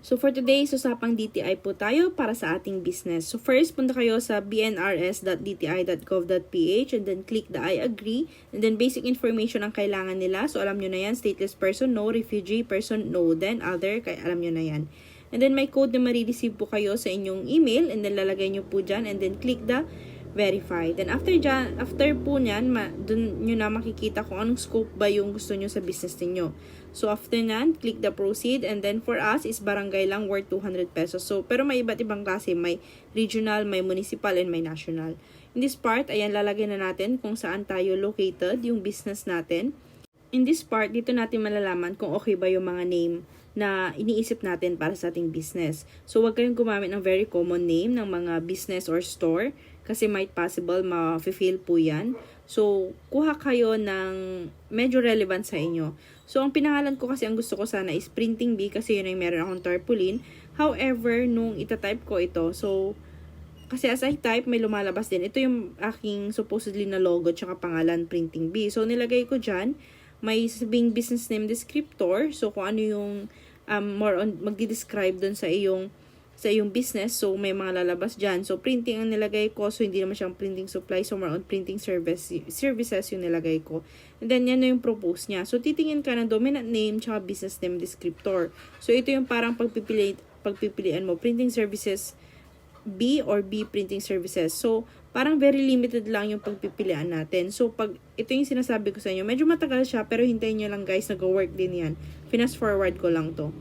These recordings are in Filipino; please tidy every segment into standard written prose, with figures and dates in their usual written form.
So for today's usapang DTI po tayo para sa ating business. So first, punta kayo sa bnrs.dti.gov.ph and then click the I agree. And then basic information ang kailangan nila. So alam nyo na yan, stateless person, no, refugee person, no, then other, kaya alam nyo na yan. And then may code na marireceive po kayo sa inyong email and then lalagay nyo po dyan and then click the verify. Then after po nyan, dun nyo na makikita kung anong scope ba yung gusto nyo sa business niyo. So after nyan, click the proceed and then for us is barangay lang worth 200 pesos. So pero may iba't ibang klase, may regional, may municipal, and may national. In this part, ayan lalagay na natin kung saan tayo located, yung business natin. In this part, dito natin malalaman kung okay ba yung mga name na iniisip natin para sa ating business. So wag kayong gumamit ng very common name ng mga business or store kasi might possible ma-fail po yan. So, kuha kayo ng medyo relevant sa inyo. So, ang pinangalan ko kasi ang gusto ko sana is Printing Bee kasi yun ay meron akong tarpaulin. However, nung itatype ko ito, so, kasi as I type, may lumalabas din. Ito yung aking supposedly na logo tsaka pangalan Printing Bee. So, nilagay ko dyan, may sabing business name descriptor. So, kung ano yung more on magdi-describe dun sa iyong business. So, may mga lalabas dyan. So, printing ang nilagay ko. So, hindi naman siyang printing supply. So, more on printing services yung nilagay ko. And then, yan na yung propose niya. So, titingin ka ng dominant name tsaka business name descriptor. So, ito yung parang pagpipilian mo. Printing services B or B printing services. So, parang very limited lang yung pagpipilian natin. So, pag ito yung sinasabi ko sa inyo, medyo matagal siya, pero hintayin nyo lang guys, nag-work din yan. Fast forward ko lang to.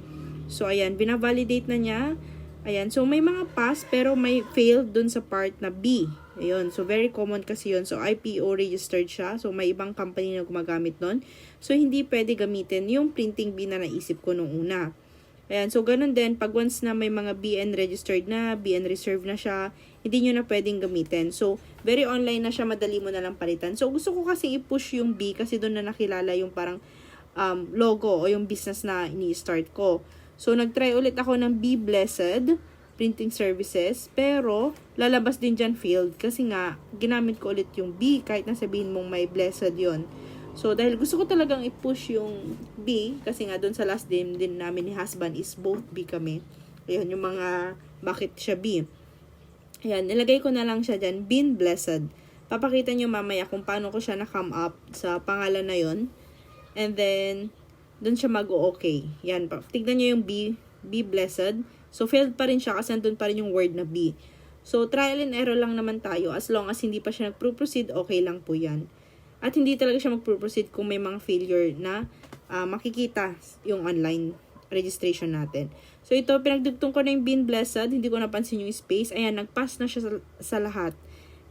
So, ayan, binavalidate na niya. Ayan, so may mga pass pero may failed dun sa part na B. Ayun, so very common kasi yun. So IPO registered siya. So may ibang company na gumagamit nun. So hindi pwede gamitin yung Printing B na naisip ko nung una. Ayan, so ganun din. Pag once na may mga BN registered na, BN reserved na siya, hindi nyo na pwedeng gamitin. So very online na siya, madali mo na lang palitan. So gusto ko kasi i-push yung B kasi doon na nakilala yung parang logo o yung business na ini-start ko. So, nag-try ulit ako ng Be Blessed Printing Services. Pero, lalabas din dyan failed. Kasi nga, ginamit ko ulit yung B kahit na sabihin mong may blessed yon. So, dahil gusto ko talagang i-push yung B. Kasi nga, doon sa last name din namin ni husband is both B kami. Ayun, yung mga bakit siya B. Ayan, nilagay ko na lang siya dyan. Been Blessed. Papakita nyo mamaya kung paano ko siya na-come up sa pangalan na yon. And then, doon siya mag-o-okay. Yan. Tignan nyo yung B. Be Blessed. So, failed pa rin siya kasi nandun pa rin yung word na B. So, trial and error lang naman tayo. As long as hindi pa siya nag-proceed, okay lang po yan. At hindi talaga siya mag-proceed kung may mga failure na makikita yung online registration natin. So, ito, pinagdugtong ko na yung Been Blessed. Hindi ko napansin yung space. Ayan, nag-pass na siya sa lahat.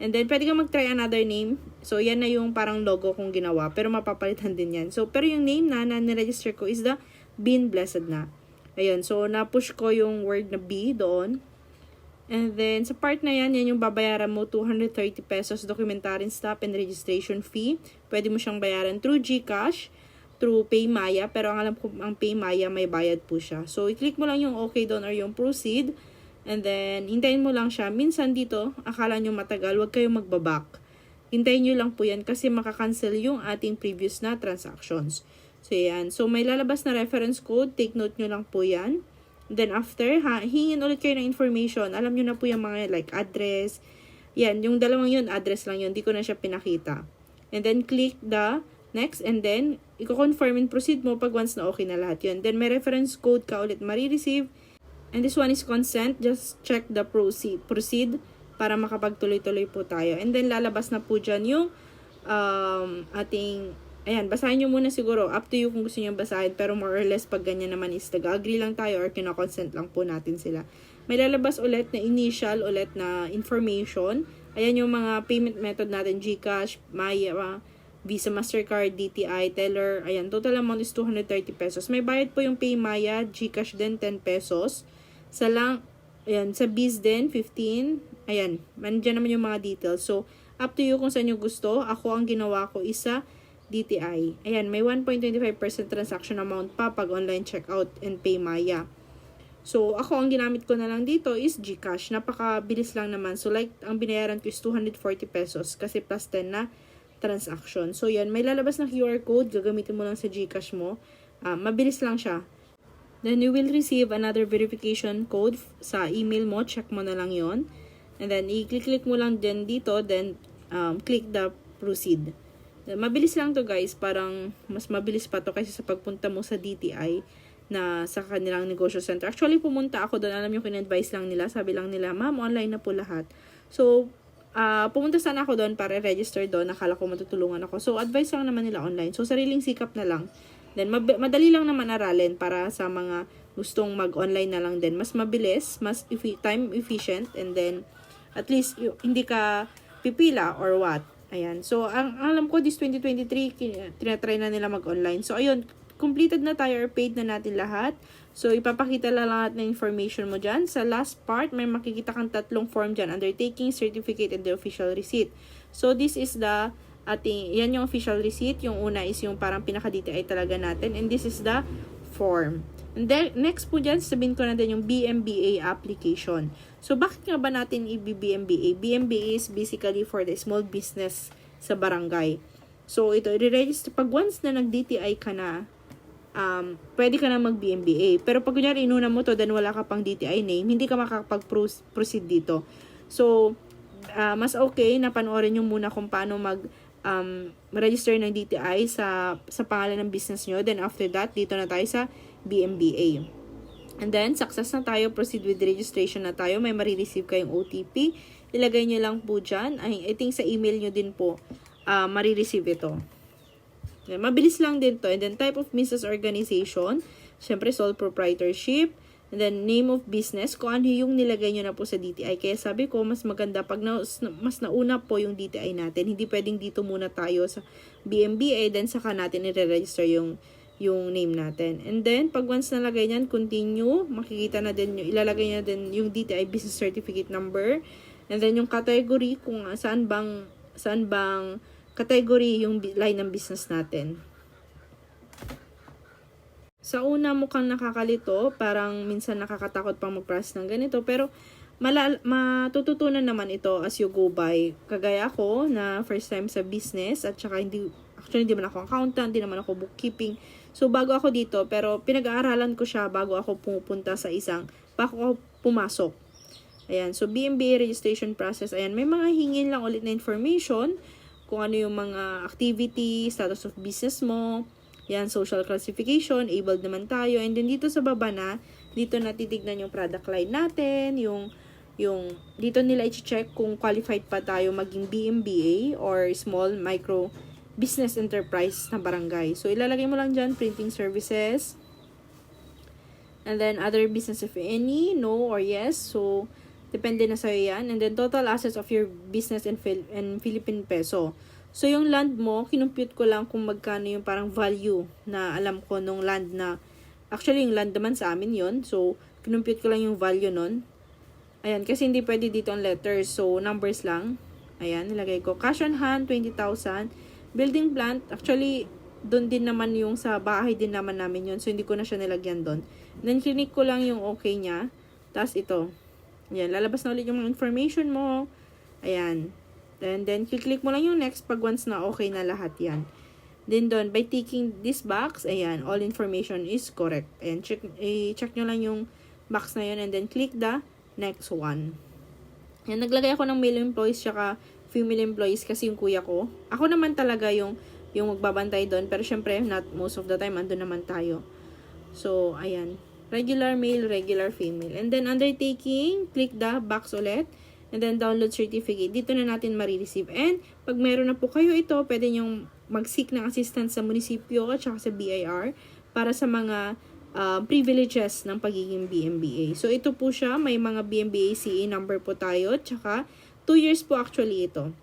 And then, pwede kang mag-try another name. So, yan na yung parang logo kong ginawa. Pero, mapapalitan din yan. So, pero yung name na niregister ko is the Been Blessed na. Ayun. So, na-push ko yung word na B doon. And then, sa part na yan, yan yung babayaran mo 230 pesos documentary stop and registration fee. Pwede mo siyang bayaran through GCash, through PayMaya. Pero, ang alam ko, ang PayMaya may bayad po siya. So, i-click mo lang yung okay doon or yung proceed. And then, hintayin mo lang siya. Minsan dito, akala nyo matagal, huwag kayong magbaback. Hintayin nyo lang po yan kasi makakancel yung ating previous na transactions. So, yan. So, may lalabas na reference code. Take note nyo lang po yan. Then, after, hingin ulit kayo ng information. Alam nyo na po yung mga like address. Yan, yung dalawang yun, address lang yun. Hindi ko na siya pinakita. And then, click the next. And then, i-confirm and proceed mo pag once na okay na lahat yun. Then, may reference code ka ulit marireceive. And this one is consent. Just check the proceed para makapagtuloy-tuloy po tayo. And then, lalabas na po dyan yung ating, ayan, basahin nyo muna siguro. Up to you kung gusto nyo basahin. Pero more or less, pag ganyan naman is nag-agree lang tayo or kinakonsent lang po natin sila. May lalabas ulit na initial ulit na information. Ayan yung mga payment method natin. GCash, Maya, Visa, Mastercard, DTI, Teller. Ayan, total amount is 230 pesos. May bayad po yung PayMaya, GCash din 10 pesos. Ayan, sa Biz din, 15. Ayan, nandiyan naman yung mga details. So, up to you kung saan nyo gusto. Ako, ang ginawa ko is sa DTI. Ayan, may 1.25% transaction amount pa pag online checkout and PayMaya. So, ako, ang ginamit ko na lang dito is GCash. Napakabilis lang naman. So, like, ang binayaran ko is 240 pesos kasi plus 10 na transaction. So, yan, may lalabas na QR code. Gagamitin mo lang sa GCash mo. Mabilis lang siya. Then you will receive another verification code sa email mo. Check mo na lang yon. And then i-click mo lang din dito. Then click the proceed. Then, mabilis lang to guys. Parang mas mabilis pa to kaysa sa pagpunta mo sa DTI na sa kanilang negosyo center. Actually, pumunta ako doon. Alam nyo, kin-advise lang nila. Sabi lang nila, ma'am, online na po lahat. So, pumunta sana ako doon para register doon. Nakala ko matutulungan ako. So, advice lang naman nila online. So, sariling sikap na lang. Then, madali lang naman aralin para sa mga gustong mag-online na lang din. Mas mabilis, mas time efficient, and then, at least, hindi ka pipila or what. Ayan. So, ang alam ko, this 2023, tinatry na nila mag-online. So, ayun, completed na tayo or paid na natin lahat. So, ipapakita lang lahat ng information mo dyan. Sa last part, may makikita kang tatlong form dyan. Undertaking, certificate, and the official receipt. So, this is the yan yung official receipt. Yung una is yung parang pinaka-DTI talaga natin. And this is the form. And then, next po dyan, sabihin ko na din yung BMBA application. So, bakit nga ba natin i-BMBA? BMBA is basically for the small business sa barangay. So, ito, i-register. Pag once na nag-DTI ka na, pwede ka na mag-BMBA. Pero pag kunyari inuna mo to, then wala ka pang DTI name, hindi ka makakapag-proceed dito. So, mas okay na panoorin nyo muna kung paano register ng DTI sa pangalan ng business nyo. Then after that, dito na tayo sa BMBA. And then, success na tayo. Proceed with registration na tayo. May marireceive kayong OTP. Ilagay nyo lang po dyan. I think sa email nyo din po marireceive ito. Then, mabilis lang din to. And then, type of business organization. Siyempre, sole proprietorship. And then, name of business. Kung ano yung nilagay nyo na po sa DTI. Kaya sabi ko, mas maganda pag mas nauna po yung DTI natin. Hindi pwedeng dito muna tayo sa BMBA. Then, saka natin i-register yung name natin. And then, pag once nalagay nyan, continue. Makikita na din, ilalagay na din yung DTI business certificate number. And then, yung category, kung saan bang category yung line ng business natin. Sa una mukhang nakakalito, parang minsan nakakatakot pang mag-process ng ganito, pero matututunan naman ito as you go by. Kagaya ako na first time sa business at saka hindi naman ako accountant, hindi naman ako bookkeeping. So bago ako dito, pero pinag-aaralan ko siya bago ako pumunta sa bago ako pumasok. Ayan, so BMBA registration process, ayan, may mga hingin lang ulit na information kung ano yung mga activity, status of business mo. Yan, social classification, abled naman tayo. And then dito sa baba na, dito na titignan yung product line natin, yung dito nila i-check kung qualified pa tayo maging BMBA or small micro business enterprise na barangay. So, ilalagay mo lang dyan, printing services. And then, other business if any, no or yes. So, depende na sa'yo yan. And then, total assets of your business in Philippine peso. So, yung land mo, kinumpute ko lang kung magkano yung parang value na alam ko nung land na, actually, yung land naman sa amin yon. So, kinumpute ko lang yung value nun. Ayan, kasi hindi pwede dito ang letters. So, numbers lang. Ayan, nilagay ko. Cash on hand, 20,000. Building plant, actually, doon din naman yung sa bahay din naman namin yon. So, hindi ko na siya nilagyan doon. Then, clinic ko lang yung okay niya. Tapos, ito. Ayan, lalabas na ulit yung mga information mo. Ayan. And then, click mo lang yung next pag once na okay na lahat yan. Then doon, by ticking this box, ayan, all information is correct. And check nyo lang yung box na yun and then click the next one. Ayan, naglagay ako ng male employees tsaka female employees kasi yung kuya ko. Ako naman talaga yung magbabantay doon. Pero syempre, not most of the time, andun naman tayo. So, ayan. Regular male, regular female. And then, undertaking, click the box ulit. And then, download certificate. Dito na natin marireceive. And, pag meron na po kayo ito, pwede nyong mag-seek ng assistance sa munisipyo at saka sa BIR para sa mga privileges ng pagiging BMBA. So, ito po siya. May mga BMBA CA number po tayo. At saka, 2 years po actually ito.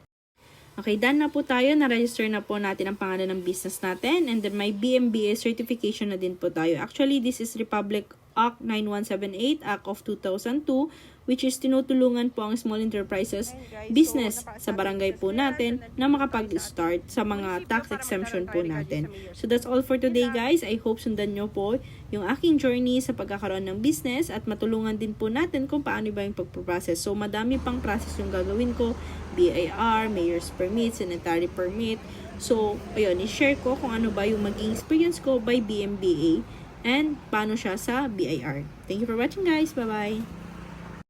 Okay, done na po tayo. Na-register na po natin ang pangalan ng business natin. And then, may BMBA certification na din po tayo. Actually, this is Republic Act 9178, Act of 2002, which is tinutulungan po ang small enterprises business sa barangay po natin na makapag-start sa mga tax exemption po natin. So that's all for today guys. I hope sundan nyo po yung aking journey sa pagkakaroon ng business at matulungan din po natin kung paano ba yung pagpo-process. So madami pang process yung gagawin ko. BIR, Mayor's Permit, Sanitary Permit. So ayun, i-share ko kung ano ba yung maging experience ko by BMBA and paano siya sa BIR. Thank you for watching guys. Bye-bye!